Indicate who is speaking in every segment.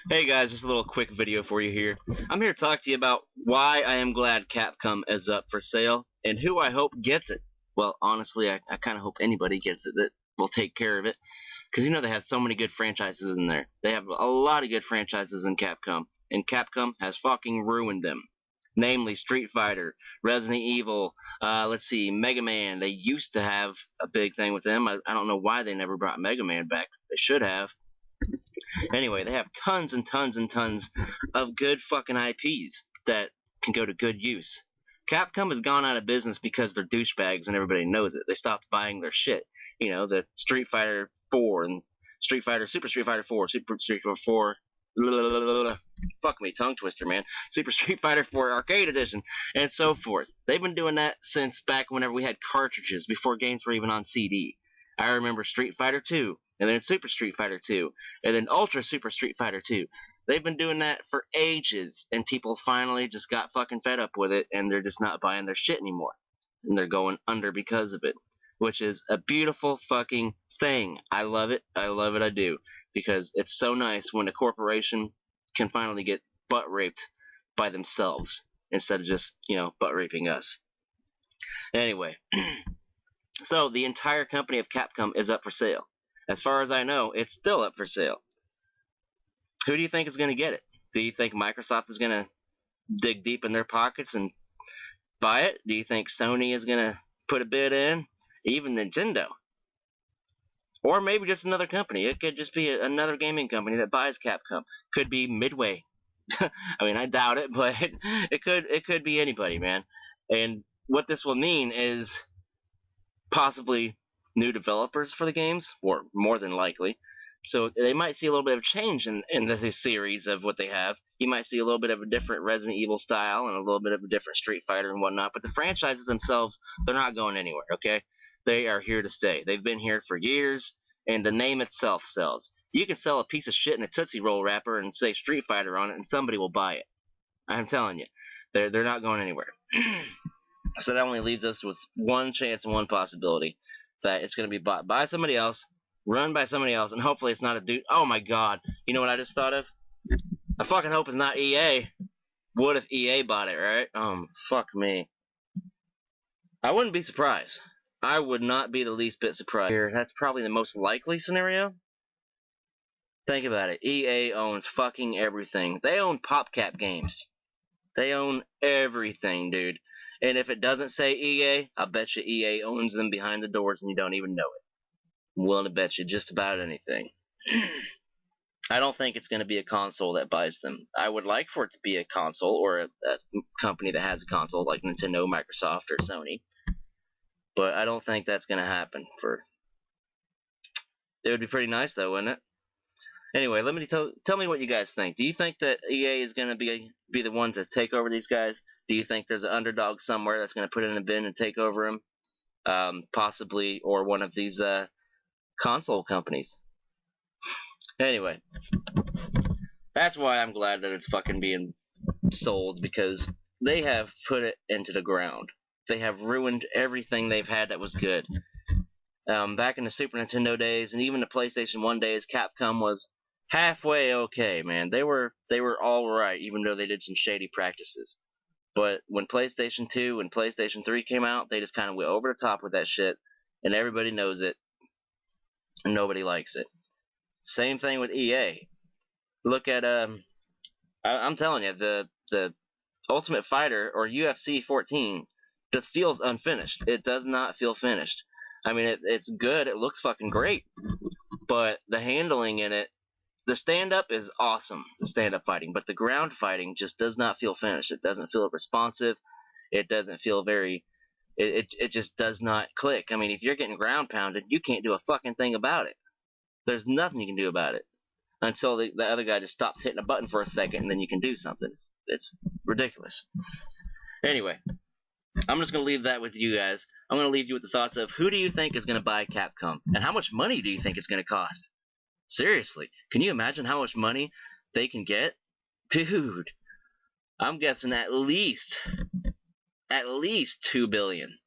Speaker 1: Hey guys, just a little quick video for you here. I'm here to talk to you about why I am glad Capcom is up for sale and who I hope gets it. Well, honestly, I kind of hope anybody gets it that will take care of it. Because you know they have so many good franchises in there. They have a lot of good franchises in Capcom. And Capcom has fucking ruined them. Namely Street Fighter, Resident Evil, let's see, Mega Man. They used to have a big thing with them. I don't know why they never brought Mega Man back. They should have. Anyway, they have tons and tons and tons of good fucking IPs that can go to good use. Capcom has gone out of business because they're douchebags and everybody knows it. They stopped buying their shit. You know, the Street Fighter 4 and Super Street Fighter 4, Super Street Fighter 4, fuck me, tongue twister, man. Super Street Fighter 4 Arcade Edition, and so forth. They've been doing that since back whenever we had cartridges, before games were even on CD. I remember Street Fighter 2, and then Super Street Fighter 2, and then Ultra Super Street Fighter 2. They've been doing that for ages, and people finally just got fucking fed up with it, and they're just not buying their shit anymore. And they're going under because of it, which is a beautiful fucking thing. I love it. I love it. I do. Because it's so nice when a corporation can finally get butt raped by themselves instead of just, butt raping us. Anyway, so the entire company of Capcom is up for sale. As far as I know, it's still up for sale. Who do you think is going to get it? Do you think Microsoft is going to dig deep in their pockets and buy it? Do you think Sony is going to put a bid in? Even Nintendo? Or maybe just another company. It could just be another gaming company that buys Capcom. Could be Midway. I mean, I doubt it, but it could be anybody, man. And what this will mean is possibly new developers for the games, or more than likely. So they might see a little bit of change in this series of what they have. You might see a little bit of a different Resident Evil style and a little bit of a different Street Fighter and whatnot. But the franchises themselves, they're not going anywhere, okay? They are here to stay. They've been here for years, and the name itself sells. You can sell a piece of shit in a Tootsie Roll wrapper and say Street Fighter on it, and somebody will buy it. I'm telling you, they're not going anywhere. So that only leaves us with one chance and one possibility, that it's going to be bought by somebody else, run by somebody else, and hopefully it's not a dude. Oh my god, you know what I just thought of? I fucking hope it's not EA. What if EA bought it, right? Fuck me. I wouldn't be surprised. I would not be the least bit surprised. Here, that's probably the most likely scenario. Think about it. EA owns fucking everything. They own PopCap games. They own everything, dude. And if it doesn't say EA, I bet you EA owns them behind the doors and you don't even know it. I'm willing to bet you just about anything. I don't think it's going to be a console that buys them. I would like for it to be a console or a company that has a console like Nintendo, Microsoft, or Sony. But I don't think that's going to happen. It would be pretty nice though, wouldn't it? Anyway, let me tell me what you guys think. Do you think that EA is going to be the one to take over these guys? Do you think there's an underdog somewhere that's going to put it in a bin and take over them? Possibly, or one of these console companies. Anyway, that's why I'm glad that it's fucking being sold, because they have put it into the ground. They have ruined everything they've had that was good. Back in the Super Nintendo days and even the PlayStation 1 days, Capcom was halfway okay, man. They were all right, even though they did some shady practices. But when PlayStation 2 and PlayStation 3 came out, they just kind of went over the top with that shit, and everybody knows it, and nobody likes it. Same thing with EA. Look at I'm telling you, the Ultimate Fighter or UFC 14 just feels unfinished. It does not feel finished. I mean, it's good. It looks fucking great, but the handling in it, the stand-up is awesome, the stand-up fighting, but the ground fighting just does not feel finished. It doesn't feel responsive. It doesn't feel very. It just does not click. I mean, if you're getting ground pounded, you can't do a fucking thing about it. There's nothing you can do about it until the other guy just stops hitting a button for a second, and then you can do something. It's ridiculous. Anyway, I'm just going to leave that with you guys. I'm going to leave you with the thoughts of who do you think is going to buy Capcom, and how much money do you think it's going to cost? Seriously, can you imagine how much money they can get? Dude, I'm guessing at least $2 billion.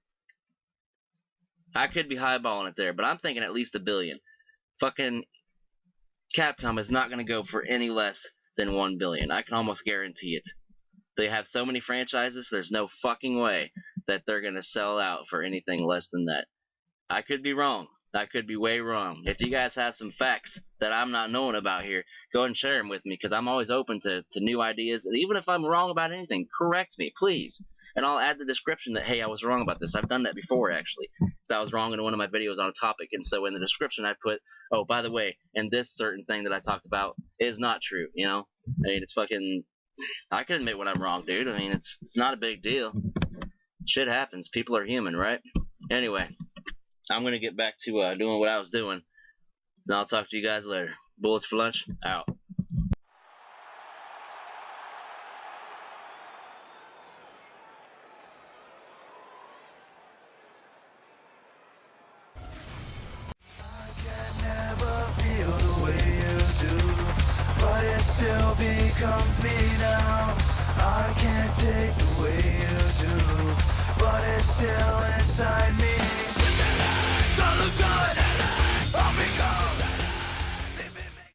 Speaker 1: I could be highballing it there, but I'm thinking at least $1 billion. Fucking Capcom is not going to go for any less than 1 billion. I can almost guarantee it. They have so many franchises, there's no fucking way that they're going to sell out for anything less than that. I could be wrong. I could be way wrong. If you guys have some facts that I'm not knowing about here, go ahead and share them with me, because I'm always open to new ideas. And even if I'm wrong about anything, correct me, please. And I'll add the description that, hey, I was wrong about this. I've done that before, actually. So I was wrong in one of my videos on a topic, and so in the description I put, oh, by the way, and this certain thing that I talked about is not true, you know? I mean, it's fucking... I can admit when I'm wrong, dude. I mean, it's not a big deal. Shit happens. People are human, right? Anyway, I'm going to get back to doing what I was doing. And I'll talk to you guys later. Bullets for lunch, out.
Speaker 2: Becomes me now. I can't take the way you do, but it's still